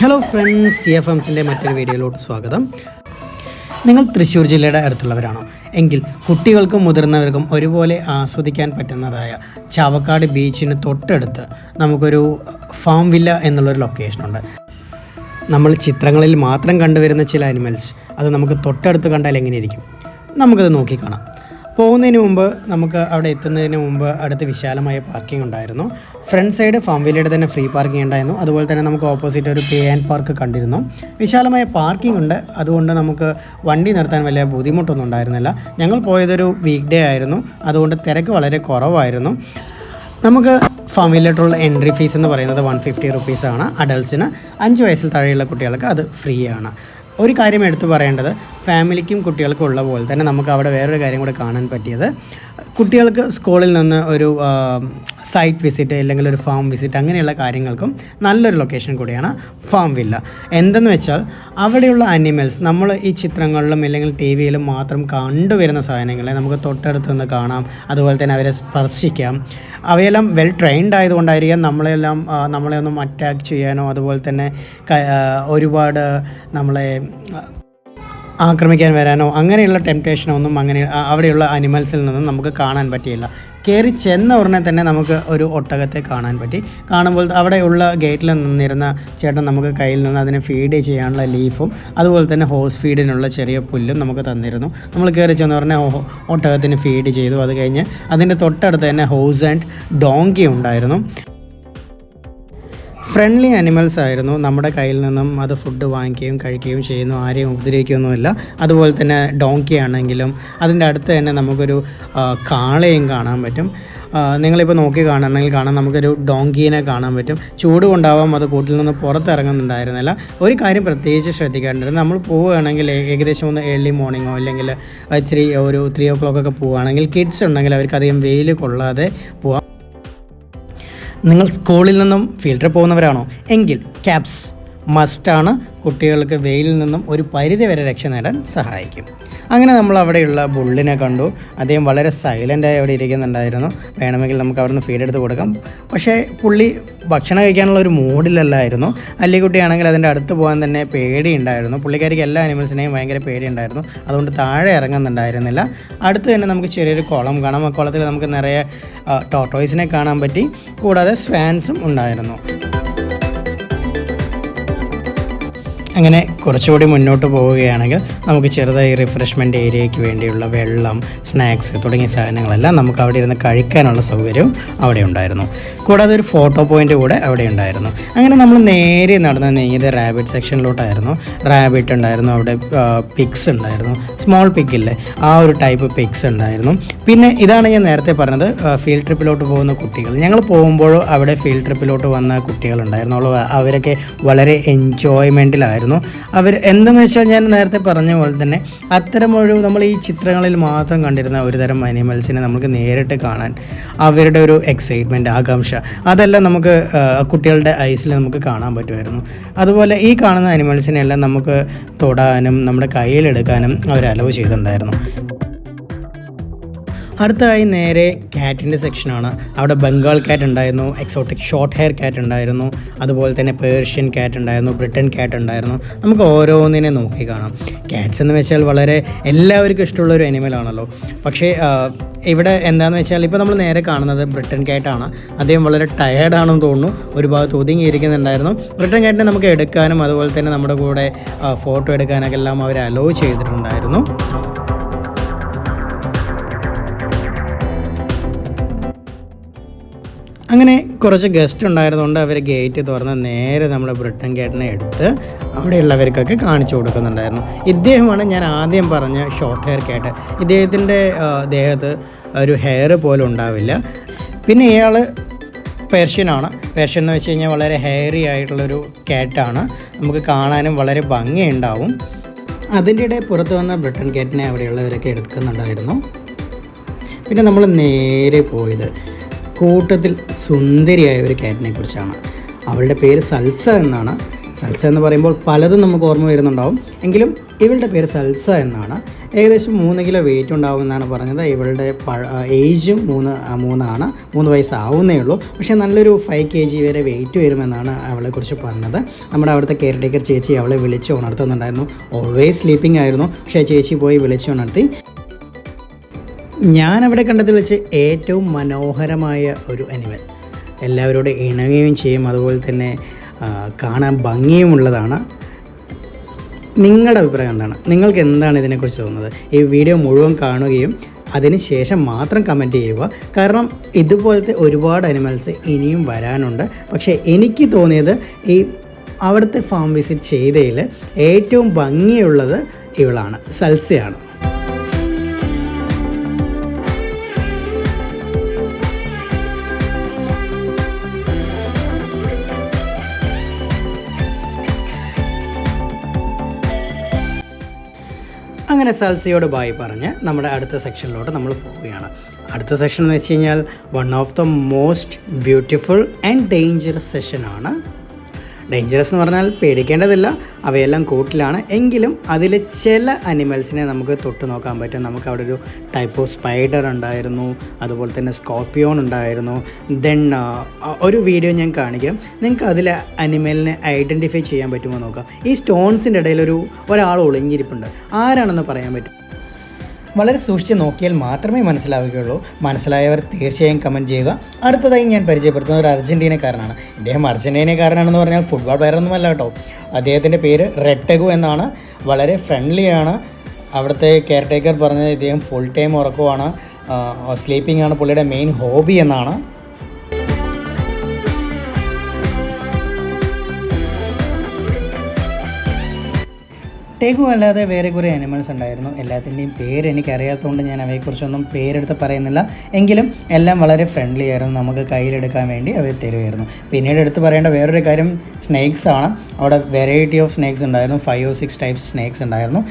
Hello friends, CFMസിൻ്റെ മറ്റൊരു വീഡിയോയിലോട്ട് സ്വാഗതം. നിങ്ങൾ തൃശ്ശൂർ ജില്ലയുടെ അടുത്തുള്ളവരാണോ? എങ്കിൽ കുട്ടികൾക്കും മുതിർന്നവർക്കും ഒരുപോലെ ആസ്വദിക്കാൻ പറ്റുന്നതായ ചാവക്കാട് ബീച്ചിന് തൊട്ടടുത്ത് നമുക്കൊരു ഫാം വില്ല എന്നുള്ളൊരു ലൊക്കേഷനുണ്ട്. നമ്മൾ ചിത്രങ്ങളിൽ മാത്രം കണ്ടുവരുന്ന ചില അനിമൽസ് അത് നമുക്ക് തൊട്ടടുത്ത് കണ്ടാൽ എങ്ങനെയിരിക്കും? നമുക്കത് നോക്കിക്കാണാം. പോകുന്നതിന് മുമ്പ് നമുക്ക് അവിടെ എത്തുന്നതിന് മുമ്പ് അടുത്ത് വിശാലമായ പാർക്കിംഗ് ഉണ്ടായിരുന്നു. ഫ്രണ്ട് സൈഡ് ഫാം വില്ലയുടെ തന്നെ ഫ്രീ പാർക്കിംഗ് ഉണ്ടായിരുന്നു. അതുപോലെ തന്നെ നമുക്ക് ഓപ്പോസിറ്റ് ഒരു പേ ആൻഡ് പാർക്ക് കണ്ടിരുന്നു. വിശാലമായ പാർക്കിംഗ് ഉണ്ട്, അതുകൊണ്ട് നമുക്ക് വണ്ടി നിർത്താൻ വലിയ ബുദ്ധിമുട്ടൊന്നും ഉണ്ടായിരുന്നില്ല. ഞങ്ങൾ പോയതൊരു വീക്ക് ഡേ ആയിരുന്നു, അതുകൊണ്ട് തിരക്ക് വളരെ കുറവായിരുന്നു. നമുക്ക് ഫാം വില്ലോട്ടുള്ള എൻട്രി ഫീസ് എന്ന് പറയുന്നത് 150 റുപ്പീസാണ്. അഡൾട്ട്സിന് 5 വയസ്സിൽ താഴെയുള്ള കുട്ടികൾക്ക് അത് ഫ്രീ ആണ്. ഒരു കാര്യം എടുത്തു പറയേണ്ടത്, ഫാമിലിക്കും കുട്ടികൾക്കും ഉള്ള പോലെ തന്നെ നമുക്ക് അവിടെ വേറൊരു കാര്യം കൂടെ കാണാൻ പറ്റിയത്, കുട്ടികൾക്ക് സ്കൂളിൽ നിന്ന് ഒരു സൈറ്റ് വിസിറ്റ് അല്ലെങ്കിൽ ഒരു ഫാം വിസിറ്റ് അങ്ങനെയുള്ള കാര്യങ്ങൾക്കും നല്ലൊരു ലൊക്കേഷൻ കൂടിയാണ് ഫാം വില്ല. എന്തെന്ന് വെച്ചാൽ അവിടെയുള്ള അനിമൽസ് നമ്മൾ ഈ ചിത്രങ്ങളിലും അല്ലെങ്കിൽ TV യിലും മാത്രം കണ്ടുവരുന്ന സാധനങ്ങളെ നമുക്ക് തൊട്ടടുത്ത് നിന്ന് കാണാം. അതുപോലെ തന്നെ അവരെ സ്പർശിക്കാം. അവയെല്ലാം വെൽ ട്രെയിൻഡ് ആയതുകൊണ്ടായിരിക്കാം നമ്മളെ ഒന്നും അറ്റാക്ക് ചെയ്യാനോ അതുപോലെ തന്നെ ഒരുപാട് നമ്മളെ ആക്രമിക്കാൻ വരാനോ അങ്ങനെയുള്ള ടെംപ്റ്റേഷനോ ഒന്നും അങ്ങനെ അവിടെയുള്ള അനിമൽസിൽ നിന്നും നമുക്ക് കാണാൻ പറ്റിയില്ല. കയറി ചെന്ന ഉടനെ തന്നെ നമുക്ക് ഒരു ഒട്ടകത്തെ കാണാൻ പറ്റി. കാണുമ്പോൾ അവിടെയുള്ള ഗേറ്റിൽ നിന്നിരുന്ന ചേട്ടൻ നമുക്ക് കയ്യിൽ നിന്ന് അതിനെ ഫീഡ് ചെയ്യാനുള്ള ലീഫും അതുപോലെ തന്നെ ഹോസ് ഫീഡിനുള്ള ചെറിയ പുല്ലും നമുക്ക് തന്നിരുന്നു. നമ്മൾ കയറി ചെന്ന് പറഞ്ഞാൽ ഒട്ടകത്തിന് ഫീഡ് ചെയ്തു. അത് കഴിഞ്ഞ് അതിൻ്റെ തൊട്ടടുത്ത് തന്നെ ഹോസ് ആൻഡ് ഡോങ്കി ഉണ്ടായിരുന്നു. ഫ്രണ്ട്ലി അനിമൽസ് ആയിരുന്നു. നമ്മുടെ കയ്യിൽ നിന്നും അത് ഫുഡ് വാങ്ങിക്കുകയും കഴിക്കുകയും ചെയ്യുന്നു, ആരെയും ഉപദ്രവിക്കുകയൊന്നുമില്ല. അതുപോലെ തന്നെ ഡോങ്കി ആണെങ്കിലും അതിൻ്റെ അടുത്ത് തന്നെ നമുക്കൊരു കാളയും കാണാൻ പറ്റും. നിങ്ങളിപ്പോൾ നോക്കി കാണണമെങ്കിൽ കാണാം, നമുക്കൊരു ഡോങ്കീനെ കാണാൻ പറ്റും. ചൂട് കൊണ്ടാവാം അത് കൂട്ടിൽ നിന്ന് പുറത്തിറങ്ങുന്നുണ്ടായിരുന്നില്ല. ഒരു കാര്യം പ്രത്യേകിച്ച് ശ്രദ്ധിക്കേണ്ടത്, നമ്മൾ പോവുകയാണെങ്കിൽ ഏകദേശം ഒന്ന് ഏർലി മോർണിംഗോ അല്ലെങ്കിൽ ഒരു 3 o'clock ഒക്കെ പോവുകയാണെങ്കിൽ കിഡ്സ് ഉണ്ടെങ്കിൽ അവർക്ക് അധികം വെയിൽ കൊള്ളാതെ പോവാം. നിങ്ങൾ സ്കൂളിൽ നിന്നും ഫീൽഡ് ട്രിപ്പ് പോകുന്നവരാണോ? എങ്കിൽ ക്യാപ്സ് മസ്റ്റാണ്. കുട്ടികൾക്ക് വെയിലിൽ നിന്നും ഒരു പരിധി വരെ രക്ഷ നേടാൻ സഹായിക്കും. അങ്ങനെ നമ്മൾ അവിടെയുള്ള ബുള്ളിനെ കണ്ടു. അദ്ദേഹം വളരെ സൈലൻ്റായി അവിടെ ഇരിക്കുന്നുണ്ടായിരുന്നു. വേണമെങ്കിൽ നമുക്ക് അവിടെ നിന്ന് ഫീഡ് എടുത്ത് കൊടുക്കാം. പക്ഷേ പുള്ളി ഭക്ഷണം കഴിക്കാനുള്ള ഒരു മൂഡിലല്ലായിരുന്നു. അല്ലിക്കുട്ടിയാണെങ്കിൽ അതിൻ്റെ അടുത്ത് പോകാൻ തന്നെ പേടിയുണ്ടായിരുന്നു. പുള്ളിക്കാരിക്ക് എല്ലാ അനിമൽസിനെയും ഭയങ്കര പേടിയുണ്ടായിരുന്നു. അതുകൊണ്ട് താഴെ ഇറങ്ങുന്നുണ്ടായിരുന്നില്ല. അടുത്ത് തന്നെ നമുക്ക് ചെറിയൊരു കുളം കാണാം. ആ കുളത്തിൽ നമുക്ക് നിറയെ ടോർട്ടോയ്സിനെ കാണാൻ പറ്റി. കൂടാതെ സ്വാൻസും ഉണ്ടായിരുന്നു. അങ്ങനെ കുറച്ചുകൂടി മുന്നോട്ട് പോവുകയാണെങ്കിൽ നമുക്ക് ചെറുതായി റിഫ്രഷ്മെൻറ്റ് ഏരിയയ്ക്ക് വേണ്ടിയുള്ള വെള്ളം, സ്നാക്സ് തുടങ്ങിയ സാധനങ്ങളെല്ലാം നമുക്ക് അവിടെ ഇരുന്ന് കഴിക്കാനുള്ള സൗകര്യവും അവിടെ ഉണ്ടായിരുന്നു. കൂടാതെ ഒരു ഫോട്ടോ പോയിൻ്റ് കൂടെ അവിടെ ഉണ്ടായിരുന്നു. അങ്ങനെ നമ്മൾ നേരെ നടന്ന് നീങ്ങിയത് റാബിറ്റ് സെക്ഷനിലോട്ടായിരുന്നു. റാബിറ്റ് ഉണ്ടായിരുന്നു, അവിടെ പിഗ്സ് ഉണ്ടായിരുന്നു, സ്മോൾ പിഗില്ലേ ആ ഒരു ടൈപ്പ് പിഗ്സ് ഉണ്ടായിരുന്നു. പിന്നെ ഇതാണ് ഞാൻ നേരത്തെ പറഞ്ഞത്, ഫീൽഡ് ട്രിപ്പിലോട്ട് പോകുന്ന കുട്ടികൾ. ഞങ്ങൾ പോകുമ്പോൾ അവിടെ ഫീൽഡ് ട്രിപ്പിലോട്ട് വന്ന കുട്ടികളുണ്ടായിരുന്നു. അവരൊക്കെ വളരെ എൻജോയ്മെൻറ്റിലായിരുന്നു. അവർ എന്തെന്ന് വെച്ചാൽ ഞാൻ നേരത്തെ പറഞ്ഞ പോലെ തന്നെ അത്തരമൊരു നമ്മൾ ഈ ചിത്രങ്ങളിൽ മാത്രം കണ്ടിരുന്ന ഒരുതരം അനിമൽസിനെ നമുക്ക് നേരിട്ട് കാണാൻ അവരുടെ ഒരു എക്സൈറ്റ്മെൻറ്റ്, ആകാംക്ഷ അതെല്ലാം നമുക്ക് കുട്ടികളുടെ ഐസിൽ നമുക്ക് കാണാൻ പറ്റുമായിരുന്നു. അതുപോലെ ഈ കാണുന്ന അനിമൽസിനെല്ലാം നമുക്ക് തൊടാനും നമ്മുടെ കയ്യിലെടുക്കാനും അവർ അലവ് ചെയ്തിട്ടുണ്ടായിരുന്നു. അടുത്തതായി നേരെ ക്യാറ്റിൻ്റെ സെക്ഷനാണ്. അവിടെ ബംഗാൾ ക്യാറ്റ് ഉണ്ടായിരുന്നു, എക്സോട്ടിക് ഷോർട്ട് ഹെയർ ക്യാറ്റ് ഉണ്ടായിരുന്നു, അതുപോലെ തന്നെ പേർഷ്യൻ ക്യാറ്റ് ഉണ്ടായിരുന്നു, ബ്രിട്ടൻ ക്യാറ്റ് ഉണ്ടായിരുന്നു. നമുക്ക് ഓരോന്നിനെ നോക്കി കാണാം. ക്യാറ്റ്സ് എന്ന് വെച്ചാൽ വളരെ എല്ലാവർക്കും ഇഷ്ടമുള്ള ഒരു അനിമലാണല്ലോ. പക്ഷേ ഇവിടെ എന്താണെന്ന് വെച്ചാൽ ഇപ്പോൾ നമ്മൾ നേരെ കാണുന്നത് ബ്രിട്ടൻ ക്യാറ്റാണ്. അദ്ദേഹം വളരെ ടയേർഡാണെന്ന് തോന്നുന്നു, ഒരു ഭാഗത്ത് ഒതുങ്ങിയിരിക്കുന്നുണ്ടായിരുന്നു. ബ്രിട്ടൻ ക്യാറ്റിനെ നമുക്ക് എടുക്കാനും അതുപോലെ തന്നെ നമ്മുടെ കൂടെ ഫോട്ടോ എടുക്കാനൊക്കെ എല്ലാം അവർ അലോ ചെയ്തിട്ടുണ്ടായിരുന്നു. അങ്ങനെ കുറച്ച് ഗസ്റ്റ് ഉണ്ടായിരുന്നുകൊണ്ട് അവർ ഗേറ്റ് തുറന്ന് നേരെ നമ്മുടെ ബ്രിട്ടൻ ക്യാറ്റിനെ എടുത്ത് അവിടെയുള്ളവർക്കൊക്കെ കാണിച്ചു കൊടുക്കുന്നുണ്ടായിരുന്നു. ഇദ്ദേഹമാണ് ഞാൻ ആദ്യം പറഞ്ഞ ഷോർട്ട് ഹെയർ ക്യാറ്റ്. ഇദ്ദേഹത്തിൻ്റെ ദേഹത്ത് ഒരു ഹെയർ പോലും ഉണ്ടാവില്ല. പിന്നെ ഇയാൾ പേർഷ്യനാണ്. പേർഷ്യൻ എന്ന് വെച്ച് കഴിഞ്ഞാൽ വളരെ ഹെയറി ആയിട്ടുള്ളൊരു ക്യാറ്റാണ്. നമുക്ക് കാണാനും വളരെ ഭംഗിയുണ്ടാവും. അതിൻ്റെ ഇടയിൽ പുറത്ത് വന്ന ബ്രിട്ടൻ ക്യാറ്റിനെ അവിടെയുള്ളവരൊക്കെ എടുക്കുന്നുണ്ടായിരുന്നു. പിന്നെ നമ്മൾ നേരെ പോയത് കൂട്ടത്തിൽ സുന്ദരിയായ ഒരു ക്യാറ്റിനെ കുറിച്ചാണ്. അവളുടെ പേര് സൽസ എന്നാണ്. സൽസ എന്ന് പറയുമ്പോൾ പലതും നമുക്ക് ഓർമ്മ വരുന്നുണ്ടാവും. എങ്കിലും ഇവളുടെ പേര് സൽസ എന്നാണ്. ഏകദേശം 3 കിലോ വെയിറ്റ് ഉണ്ടാവുമെന്നാണ് പറഞ്ഞത്. ഇവളുടെ ഏജും 3 വയസ്സാവുന്നേ ഉള്ളൂ. പക്ഷേ നല്ലൊരു 5 kg വരെ വെയിറ്റ് വരുമെന്നാണ് അവളെക്കുറിച്ച് പറഞ്ഞത്. നമ്മുടെ അവിടുത്തെ കെയർ ടേക്കർ ചേച്ചി അവളെ വിളിച്ച് ഉണർത്തുന്നുണ്ടായിരുന്നു. ഓൾവേസ് സ്ലീപ്പിംഗ് ആയിരുന്നു. പക്ഷേ ചേച്ചി പോയി വിളിച്ച് ഉണർത്തി. ഞാനവിടെ കണ്ടതിൽ വെച്ച് ഏറ്റവും മനോഹരമായ ഒരു അനിമൽ, എല്ലാവരോടും ഇണങ്ങുകയും ചെയ്യും, അതുപോലെ തന്നെ കാണാൻ ഭംഗിയുമുള്ളതാണ്. നിങ്ങളുടെ അഭിപ്രായം എന്താണ്? നിങ്ങൾക്ക് എന്താണ് ഇതിനെക്കുറിച്ച് തോന്നുന്നത്? ഈ വീഡിയോ മുഴുവൻ കാണുകയും അതിന് ശേഷം മാത്രം കമൻറ്റ് ചെയ്യുക. കാരണം ഇതുപോലത്തെ ഒരുപാട് അനിമൽസ് ഇനിയും വരാനുണ്ട്. പക്ഷേ എനിക്ക് തോന്നിയത് ഈ അവിടുത്തെ ഫാം വിസിറ്റ് ചെയ്തതിൽ ഏറ്റവും ഭംഗിയുള്ളത് ഇവളാണ്, സൽസയാണ്. അങ്ങനെ സൽസയോട് ബായ് പറഞ്ഞ് നമ്മുടെ അടുത്ത സെക്ഷനിലോട്ട് നമ്മൾ പോവുകയാണ്. അടുത്ത സെക്ഷൻ എന്ന് വെച്ച് കഴിഞ്ഞാൽ one of the most beautiful and dangerous സെഷനാണ്. ഡേഞ്ചറസ് എന്ന് പറഞ്ഞാൽ പേടിക്കേണ്ടതില്ല, അവയെല്ലാം കൂട്ടിലാണ്. എങ്കിലും അതിൽ ചില അനിമൽസിനെ നമുക്ക് തൊട്ട് നോക്കാൻ പറ്റും. നമുക്ക് അവിടെ ഒരു ടൈപ്പ് ഓഫ് സ്പൈഡർ ഉണ്ടായിരുന്നു, അതുപോലെ തന്നെ സ്കോർപ്പിയോൺ ഉണ്ടായിരുന്നു. ദെൻ ഒരു വീഡിയോ ഞാൻ കാണിക്കാം, നിങ്ങൾക്ക് അതിൽ അനിമലിനെ ഐഡൻറ്റിഫൈ ചെയ്യാൻ പറ്റുമോ നോക്കാം. ഈ സ്റ്റോൺസിൻ്റെ ഇടയിൽ ഒരാൾ ഒളിഞ്ഞിരിപ്പുണ്ട്. ആരാണെന്ന് പറയാൻ പറ്റും. വളരെ സൂക്ഷിച്ച് നോക്കിയാൽ മാത്രമേ മനസ്സിലാവുകയുള്ളൂ. മനസ്സിലായവർ തീർച്ചയായും കമൻറ്റ് ചെയ്യുക. അടുത്തതായി ഞാൻ പരിചയപ്പെടുത്തുന്ന ഒരു അർജൻറ്റീനക്കാരനാണ്. ഇദ്ദേഹം അർജൻറ്റീനക്കാരനാണെന്ന് പറഞ്ഞാൽ ഫുട്ബോൾ പ്ലെയറൊന്നുമല്ല കേട്ടോ. അദ്ദേഹത്തിൻ്റെ പേര് റെറ്റഗു എന്നാണ്. വളരെ ഫ്രണ്ട്ലിയാണ്. അവിടുത്തെ കെയർ ടേക്കർ പറഞ്ഞത് ഇദ്ദേഹം ഫുൾ ടൈം ഉറക്കമാണ്, സ്ലീപ്പിംഗ് ആണ് പുള്ളിയുടെ മെയിൻ ഹോബി എന്നാണ്. ടെഗു അല്ലാതെ വേറെ കുറേ അനിമൽസ് ഉണ്ടായിരുന്നു. എല്ലാത്തിൻ്റെയും പേര് എനിക്കറിയാത്തതുകൊണ്ട് ഞാൻ അവയെക്കുറിച്ചൊന്നും പേരെടുത്ത് പറയുന്നില്ല. എങ്കിലും എല്ലാം വളരെ ഫ്രണ്ട്ലി ആയിരുന്നു. നമുക്ക് കയ്യിലെടുക്കാൻ വേണ്ടി അവർ തരുമായിരുന്നു. പിന്നീട് എടുത്ത് പറയേണ്ട വേറൊരു കാര്യം സ്നേക്സ് ആണ്. അവിടെ വെറൈറ്റി ഓഫ് സ്നേക്സ് ഉണ്ടായിരുന്നു. 5 or 6 ടൈപ്സ് സ്നേക്സ് ഉണ്ടായിരുന്നു.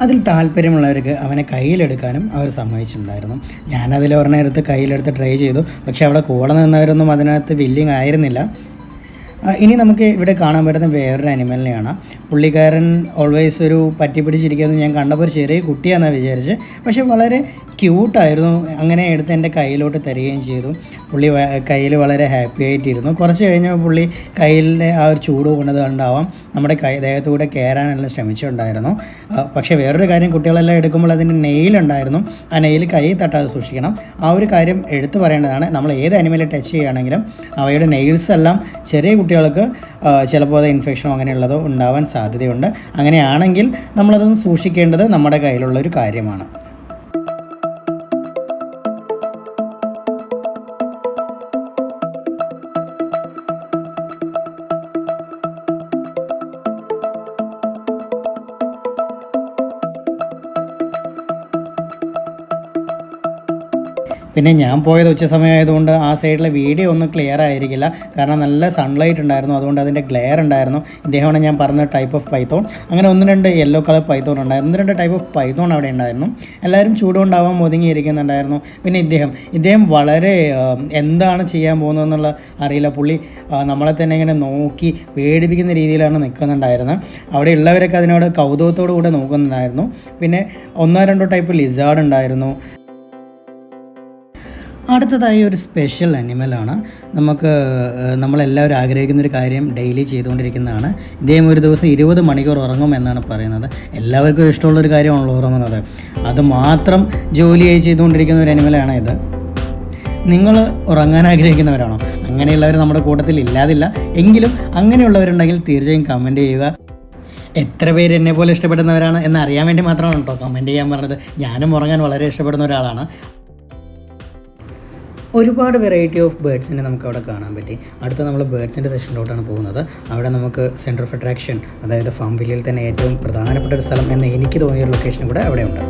അതിൽ താല്പര്യമുള്ളവർക്ക് അവനെ കയ്യിലെടുക്കാനും അവർ സമ്മതിച്ചിട്ടുണ്ടായിരുന്നു. ഞാനതിൽ ഒരെണ്ണം കയ്യിലെടുത്ത് ട്രൈ ചെയ്തു. പക്ഷേ അവിടെ കൂടെ നിന്നവരൊന്നും അതിനകത്ത് വില്ലിങ് ആയിരുന്നില്ല. ഇനി നമുക്ക് ഇവിടെ കാണാൻ പറ്റുന്ന വേറൊരു അനിമലിനെയാണ്. പുള്ളിക്കാരൻ ഓൾവേസ് ഒരു പറ്റി പിടിച്ചിരിക്കുന്നത് ഞാൻ കണ്ടപ്പോൾ ഒരു ചെറിയ കുട്ടിയാണെന്നാണ് വിചാരിച്ച്. പക്ഷേ വളരെ ക്യൂട്ടായിരുന്നു. അങ്ങനെ എടുത്ത് എൻ്റെ കയ്യിലോട്ട് തരികയും ചെയ്തു. പുള്ളി കയ്യിൽ വളരെ ഹാപ്പി ആയിട്ടിരുന്നു. കുറച്ച് കഴിഞ്ഞപ്പോൾ പുള്ളി കയ്യിലെ ആ ഒരു ചൂട് കൊണ്ടത് കണ്ടാവാം നമ്മുടെ ദേഹത്തുകൂടെ കയറാനെല്ലാം ശ്രമിച്ചിട്ടുണ്ടായിരുന്നു. പക്ഷേ വേറൊരു കാര്യം, കുട്ടികളെല്ലാം എടുക്കുമ്പോൾ അതിൻ്റെ നെയിലുണ്ടായിരുന്നു. ആ നെയിൽ കൈ തട്ടാതെ സൂക്ഷിക്കണം. ആ ഒരു കാര്യം എടുത്തു പറയേണ്ടതാണ്. നമ്മൾ ഏത് അനിമലെ ടച്ച് ചെയ്യുകയാണെങ്കിലും അവയുടെ നെയിൽസ് എല്ലാം ചെറിയ കുട്ടികൾക്ക് ചിലപ്പോൾ അത് ഇൻഫെക്ഷനോ അങ്ങനെയുള്ളതോ ഉണ്ടാവാൻ സാധ്യതയുണ്ട്. അങ്ങനെയാണെങ്കിൽ നമ്മളതൊന്ന് സൂക്ഷിക്കേണ്ടത് നമ്മുടെ കയ്യിലുള്ള ഒരു കാര്യമാണ്. പിന്നെ ഞാൻ പോയത് ഉച്ച സമയമായതുകൊണ്ട് ആ സൈഡിലെ വീഡിയോ ഒന്നും ക്ലിയർ ആയിരിക്കില്ല. കാരണം നല്ല സൺലൈറ്റ് ഉണ്ടായിരുന്നു, അതുകൊണ്ട് അതിൻ്റെ ഗ്ലെയർ ഉണ്ടായിരുന്നു. ഇദ്ദേഹമാണ് ഞാൻ പറഞ്ഞ ടൈപ്പ് ഓഫ് പൈത്തോൺ. അങ്ങനെ 1-2 യെല്ലോ കളർ പൈത്തോൺ ഉണ്ടായിരുന്നു. 1-2 ടൈപ്പ് ഓഫ് പൈത്തോൺ അവിടെ ഉണ്ടായിരുന്നു. എല്ലാവരും ചൂടുകൊണ്ടാവാൻ ഒതുങ്ങിയിരിക്കുന്നുണ്ടായിരുന്നു. പിന്നെ ഇദ്ദേഹം വളരെ എന്താണ് ചെയ്യാൻ പോകുന്നതെന്നുള്ള അറിയില്ല. പുള്ളി നമ്മളെ തന്നെ ഇങ്ങനെ നോക്കി പേടിപ്പിക്കുന്ന രീതിയിലാണ് നിൽക്കുന്നുണ്ടായിരുന്നത്. അവിടെ ഉള്ളവരൊക്കെ അതിനോട് കൗതുകത്തോടു കൂടെ നോക്കുന്നുണ്ടായിരുന്നു. പിന്നെ 1-2 ടൈപ്പ് ലിസാർഡ് ഉണ്ടായിരുന്നു. അടുത്തതായി ഒരു സ്പെഷ്യൽ അനിമലാണ്. നമ്മളെല്ലാവരും ആഗ്രഹിക്കുന്നൊരു കാര്യം ഡെയിലി ചെയ്തുകൊണ്ടിരിക്കുന്നതാണ്. ഇദ്ദേഹം ഒരു ദിവസം 20 മണിക്കൂർ ഉറങ്ങുമെന്നാണ് പറയുന്നത്. എല്ലാവർക്കും ഇഷ്ടമുള്ളൊരു കാര്യമാണല്ലോ ഉറങ്ങുന്നത്. അത് മാത്രം ജോലിയായി ചെയ്തുകൊണ്ടിരിക്കുന്ന ഒരു അനിമലാണ് ഇത്. നിങ്ങൾ ഉറങ്ങാൻ ആഗ്രഹിക്കുന്നവരാണോ? അങ്ങനെയുള്ളവർ നമ്മുടെ കൂട്ടത്തിൽ ഇല്ലാതില്ല. എങ്കിലും അങ്ങനെയുള്ളവരുണ്ടെങ്കിൽ തീർച്ചയായും കമൻറ്റ് ചെയ്യുക. എത്ര പേര് എന്നെ പോലെ ഇഷ്ടപ്പെടുന്നവരാണ് എന്ന് അറിയാൻ വേണ്ടി മാത്രമാണ് കേട്ടോ കമൻറ്റ് ചെയ്യാൻ പറഞ്ഞത്. ഞാനും ഉറങ്ങാൻ വളരെ ഇഷ്ടപ്പെടുന്ന ഒരാളാണ്. ഒരുപാട് വെറൈറ്റി ഓഫ് ബേഡ്സിനെ നമുക്ക് അവിടെ കാണാൻ പറ്റി. അടുത്ത നമ്മൾ ബേഡ്സിൻ്റെ സെഷനിലോട്ടാണ് പോകുന്നത്. അവിടെ നമുക്ക് സെൻറ്റർ ഓഫ് അട്രാക്ഷൻ, അതായത് ഫാം വില്ലിയിൽ തന്നെ ഏറ്റവും പ്രധാനപ്പെട്ട ഒരു സ്ഥലം എന്ന് എനിക്ക് തോന്നിയൊരു ലൊക്കേഷൻ കൂടെ അവിടെയുണ്ട്.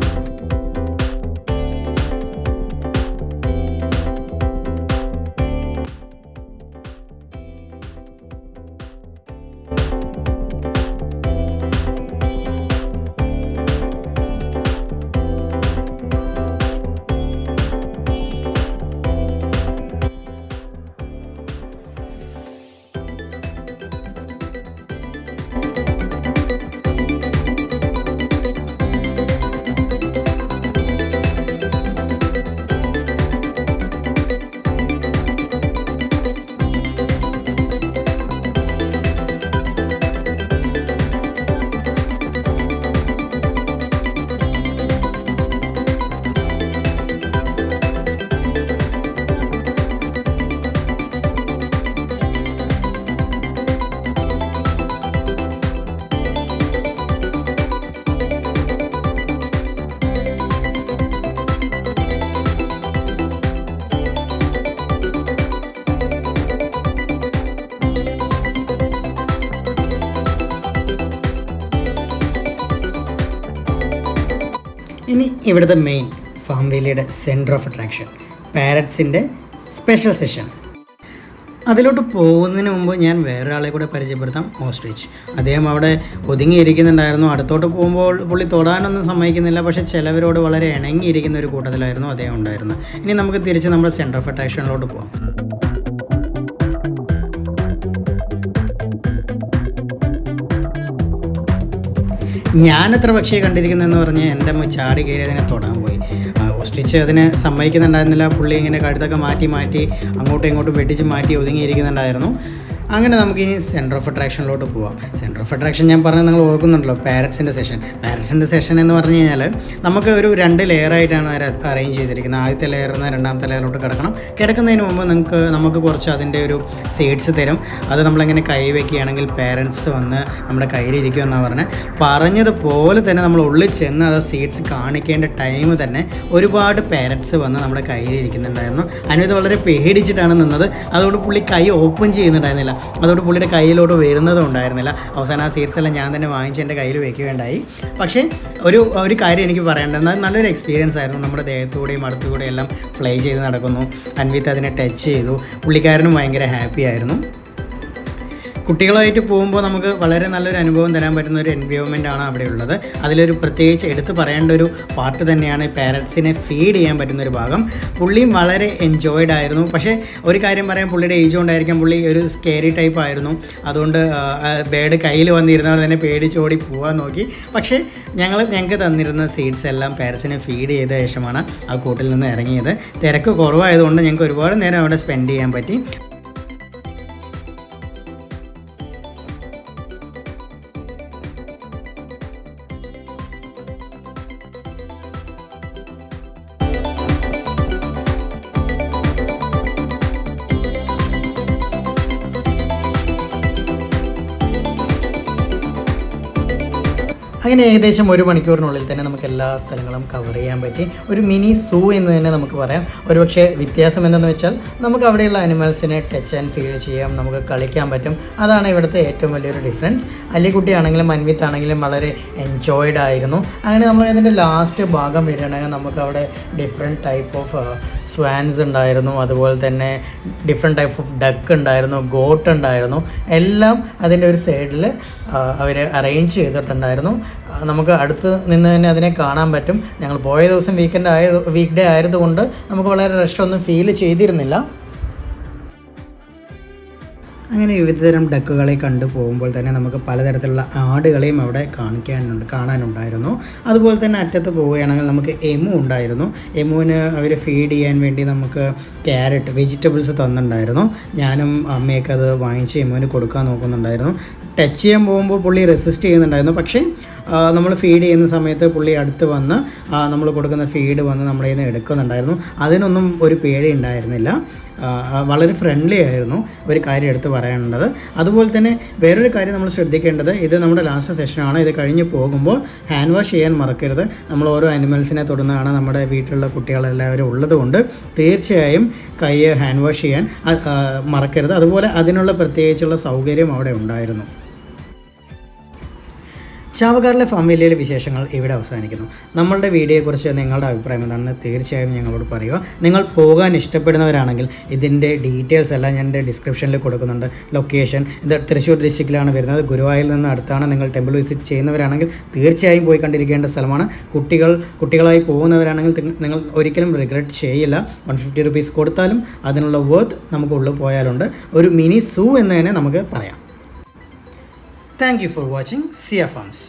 ഇനി ഇവിടുത്തെ മെയിൻ ഫാം വേലിയുടെ സെൻറ്റർ ഓഫ് അട്രാക്ഷൻ പാരറ്റ്സിൻ്റെ സ്പെഷ്യൽ സെഷൻ. അതിലോട്ട് പോകുന്നതിന് മുമ്പ് ഞാൻ വേറൊരാളെ കൂടെ പരിചയപ്പെടുത്താം. ഓസ്ട്രിച്ച്. അദ്ദേഹം അവിടെ ഒതുങ്ങിയിരിക്കുന്നുണ്ടായിരുന്നു. അടുത്തോട്ട് പോകുമ്പോൾ പുള്ളി തൊടാനൊന്നും സമ്മതിക്കുന്നില്ല. പക്ഷേ ചിലവരോട് വളരെ ഇണങ്ങിയിരിക്കുന്ന ഒരു കൂട്ടത്തിലായിരുന്നു അദ്ദേഹം ഉണ്ടായിരുന്നത്. ഇനി നമുക്ക് തിരിച്ച് നമ്മുടെ സെൻറ്റർ ഓഫ് അട്രാക്ഷനിലോട്ട് പോകാം. ഞാനെത്ര പക്ഷിയെ കണ്ടിരിക്കുന്നതെന്ന് പറഞ്ഞ് എൻ്റെ അമ്മ ചാടി കയറി അതിനെ തൊടാൻ പോയി. ഓസ്ട്രിച്ച് അതിനെ സമ്മതിക്കുന്നുണ്ടായിരുന്നില്ല. പുള്ളി ഇങ്ങനെ കഴുത്തൊക്കെ മാറ്റി അങ്ങോട്ടും ഇങ്ങോട്ടും വെട്ടിച്ച് മാറ്റി ഒതുങ്ങിയിരിക്കുന്നുണ്ടായിരുന്നു. അങ്ങനെ നമുക്കിനി സെൻറ്റർ ഓഫ് അട്രാക്ഷനിലോട്ട് പോവാം. സെൻറ്റർ ഓഫ് അട്രാക്ഷൻ ഞാൻ പറഞ്ഞത് നിങ്ങൾ ഓർക്കുന്നുണ്ടല്ലോ, പാരറ്റ്സിൻ്റെ സെഷൻ എന്ന് പറഞ്ഞു കഴിഞ്ഞാൽ നമുക്ക് ഒരു 2 ലെയറായിട്ടാണ് അറേഞ്ച് ചെയ്തിരിക്കുന്നത്. ആദ്യത്തെ ലെയറിൽ രണ്ടാമത്തെ ലെയറിലോട്ട് കിടക്കുന്നതിന് മുമ്പ് നമുക്ക് കുറച്ച് അതിൻ്റെ ഒരു സീഡ്സ് തരും. അത് നമ്മളിങ്ങനെ കൈ വയ്ക്കുകയാണെങ്കിൽ പാരൻസ് വന്ന് നമ്മുടെ കയ്യിലിരിക്കുമെന്നാണ് പറഞ്ഞതുപോലെ തന്നെ നമ്മൾ ഉള്ളിൽ ചെന്ന് അത് സീഡ്സ് കാണിക്കേണ്ട ടൈം തന്നെ ഒരുപാട് പാരറ്റ്സ് വന്ന് നമ്മുടെ കയ്യിലിരിക്കുന്നുണ്ടായിരുന്നു. അനുവിത് വളരെ പേടിച്ചിട്ടാണ് നിന്നത്. അതുകൊണ്ട് പുള്ളി കൈ ഓപ്പൺ ചെയ്യുന്നുണ്ടായിരുന്നില്ല. അതോട് പുള്ളിയുടെ കയ്യിലോട്ട് വരുന്നതും ഉണ്ടായിരുന്നില്ല. അവസാനം ആ സീഡ്സ് എല്ലാം ഞാൻ തന്നെ വാങ്ങിച്ച് എൻ്റെ കയ്യിൽ വയ്ക്കുകയുണ്ടായി. പക്ഷേ ഒരു കാര്യം എനിക്ക് പറയേണ്ടത്, നല്ലൊരു എക്സ്പീരിയൻസ് ആയിരുന്നു. നമ്മുടെ ദേഹത്തൂടെയും അടുത്തുകൂടെയും എല്ലാം ഫ്ലൈ ചെയ്ത് നടക്കുന്നു. അൻവിത്ത് അതിനെ ടച്ച് ചെയ്തു. പുള്ളിക്കാരനും ഭയങ്കര ഹാപ്പി ആയിരുന്നു. കുട്ടികളായിട്ട് പോകുമ്പോൾ നമുക്ക് വളരെ നല്ലൊരു അനുഭവം തരാൻ പറ്റുന്ന ഒരു എൻവയോൺമെൻ്റ് ആണ് അവിടെ ഉള്ളത്. അതിലൊരു പ്രത്യേകിച്ച് എടുത്ത് പറയേണ്ട ഒരു പാർട്ട് തന്നെയാണ് പാരറ്റ്സിനെ ഫീഡ് ചെയ്യാൻ പറ്റുന്നൊരു ഭാഗം. പുള്ളിയും വളരെ എൻജോയ്ഡ് ആയിരുന്നു. പക്ഷേ ഒരു കാര്യം പറയാം, പുള്ളിയുടെ ഏജ് കൊണ്ടായിരിക്കാം പുള്ളി ഒരു സ്കേറി ടൈപ്പ് ആയിരുന്നു. അതുകൊണ്ട് ബേഡ് കയ്യിൽ വന്നിരുന്നവർ തന്നെ പേടിച്ചോടി പോകാൻ നോക്കി. പക്ഷേ ഞങ്ങൾക്ക് തന്നിരുന്ന സീഡ്സ് എല്ലാം പാരറ്റ്സിനെ ഫീഡ് ചെയ്ത ശേഷമാണ് ആ കൂട്ടിൽ നിന്ന് ഇറങ്ങിയത്. തിരക്ക് കുറവായതുകൊണ്ട് ഞങ്ങൾക്ക് ഒരുപാട് നേരം അവിടെ സ്പെൻഡ് ചെയ്യാൻ പറ്റി. അങ്ങനെ ഏകദേശം 1 മണിക്കൂറിനുള്ളിൽ തന്നെ നമുക്ക് എല്ലാ സ്ഥലങ്ങളും കവർ ചെയ്യാൻ പറ്റി. ഒരു മിനി സൂ എന്ന് തന്നെ നമുക്ക് പറയാം. ഒരുപക്ഷെ വ്യത്യാസം എന്തെന്ന് വെച്ചാൽ നമുക്ക് അവിടെയുള്ള അനിമൽസിനെ ടച്ച് ആൻഡ് ഫീൽ ചെയ്യാം, നമുക്ക് കളിക്കാൻ പറ്റും. അതാണ് ഇവിടുത്തെ ഏറ്റവും വലിയൊരു ഡിഫറൻസ്. അല്ലിക്കുട്ടിയാണെങ്കിലും അൻവിത്ത് ആണെങ്കിലും വളരെ എൻജോയ്ഡ് ആയിരുന്നു. അങ്ങനെ നമ്മൾ ഇതിൻ്റെ ലാസ്റ്റ് ഭാഗം വരികയാണെങ്കിൽ നമുക്ക് അവിടെ ഡിഫറെൻറ്റ് ടൈപ്പ് ഓഫ് സ്വാൻസ് ഉണ്ടായിരുന്നു. അതുപോലെ തന്നെ ഡിഫറെൻറ്റ് ടൈപ്പ് ഓഫ് ഡക്ക് ഉണ്ടായിരുന്നു, ഗോട്ട് ഉണ്ടായിരുന്നു. എല്ലാം അതിൻ്റെ ഒരു സൈഡിൽ അവർ അറേഞ്ച് ചെയ്തിട്ടുണ്ടായിരുന്നു. നമുക്ക് അടുത്ത് നിന്ന് തന്നെ അതിനെ കാണാൻ പറ്റും. ഞങ്ങൾ പോയ ദിവസം വീക്ക് ഡേ ആയതുകൊണ്ട് നമുക്ക് വളരെ റഷൊന്നും ഫീൽ ചെയ്തിരുന്നില്ല. അങ്ങനെ വിവിധതരം ഡക്കുകളെ കണ്ടു പോകുമ്പോൾ തന്നെ നമുക്ക് പലതരത്തിലുള്ള ആടുകളെയും അവിടെ കാണാനുണ്ടായിരുന്നു. അതുപോലെ തന്നെ അറ്റത്ത് പോവുകയാണെങ്കിൽ നമുക്ക് എമു ഉണ്ടായിരുന്നു. എമുവിന് അവർ ഫീഡ് ചെയ്യാൻ വേണ്ടി നമുക്ക് ക്യാരറ്റ് വെജിറ്റബിൾസ് തന്നിട്ടുണ്ടായിരുന്നു. ഞാനും അമ്മയൊക്കെ അത് വാങ്ങിച്ച് എമുവിന് കൊടുക്കാൻ നോക്കുന്നുണ്ടായിരുന്നു. ടച്ച് ചെയ്യാൻ പോകുമ്പോൾ പുള്ളി റെസിസ്റ്റ് ചെയ്യുന്നുണ്ടായിരുന്നു. പക്ഷേ നമ്മൾ ഫീഡ് ചെയ്യുന്ന സമയത്ത് പുള്ളി അടുത്ത് വന്ന് നമ്മൾ കൊടുക്കുന്ന ഫീഡ് വന്ന് നമ്മളെ നിന്ന് എടുക്കുന്നുണ്ടായിരുന്നു. അതിനൊന്നും ഒരു പേടി ഉണ്ടായിരുന്നില്ല. വളരെ ഫ്രണ്ട്ലി ആയിരുന്നു. ഒരു കാര്യം എടുത്ത് പറയാനുള്ളത്. അതുപോലെ തന്നെ വേറൊരു കാര്യം നമ്മൾ ശ്രദ്ധിക്കേണ്ടത്, ഇത് നമ്മുടെ ലാസ്റ്റ് സെഷനാണ്. ഇത് കഴിഞ്ഞ് പോകുമ്പോൾ ഹാൻഡ് വാഷ് ചെയ്യാൻ മറക്കരുത്. നമ്മൾ ഓരോ അനിമൽസിനെ തൊടുന്നതാണ്. നമ്മുടെ വീട്ടിലുള്ള കുട്ടികളെല്ലാവരും ഉള്ളതുകൊണ്ട് തീർച്ചയായും കൈ ഹാൻഡ് വാഷ് ചെയ്യാൻ മറക്കരുത്. അതുപോലെ അതിനുള്ള പ്രത്യേകിച്ചുള്ള സൗകര്യം അവിടെ ഉണ്ടായിരുന്നു. ചാവക്കാടിലെ ഫാം വേലിയിലെ വിശേഷങ്ങൾ ഇവിടെ അവസാനിക്കുന്നു. നമ്മളുടെ വീഡിയോയെക്കുറിച്ച് നിങ്ങളുടെ അഭിപ്രായം എന്താണെന്ന് തീർച്ചയായും ഞങ്ങളോട് പറയുക. നിങ്ങൾ പോകാൻ ഇഷ്ടപ്പെടുന്നവരാണെങ്കിൽ ഇതിൻ്റെ ഡീറ്റെയിൽസ് എല്ലാം ഞാൻ എൻ്റെ ഡിസ്ക്രിപ്ഷനിൽ കൊടുക്കുന്നുണ്ട്. ലൊക്കേഷൻ ഇത് തൃശ്ശൂർ ഡിസ്ട്രിക്റ്റിലാണ് വരുന്നത്. ഗുരുവായൂരിൽ നിന്ന് അടുത്താണ്. നിങ്ങൾ ടെമ്പിൾ വിസിറ്റ് ചെയ്യുന്നവരാണെങ്കിൽ തീർച്ചയായും പോയി കണ്ടിരിക്കേണ്ട സ്ഥലമാണ്. കുട്ടികളായി പോകുന്നവരാണെങ്കിൽ നിങ്ങൾ ഒരിക്കലും റിഗ്രറ്റ് ചെയ്യില്ല. 150 rupees കൊടുത്താലും അതിനുള്ള വർത്ത് നമുക്ക് ഉള്ളിൽ പോയാലുണ്ട്. ഒരു മിനി സൂ എന്ന് തന്നെ നമുക്ക് പറയാം. Thank you for watching Sia Farms.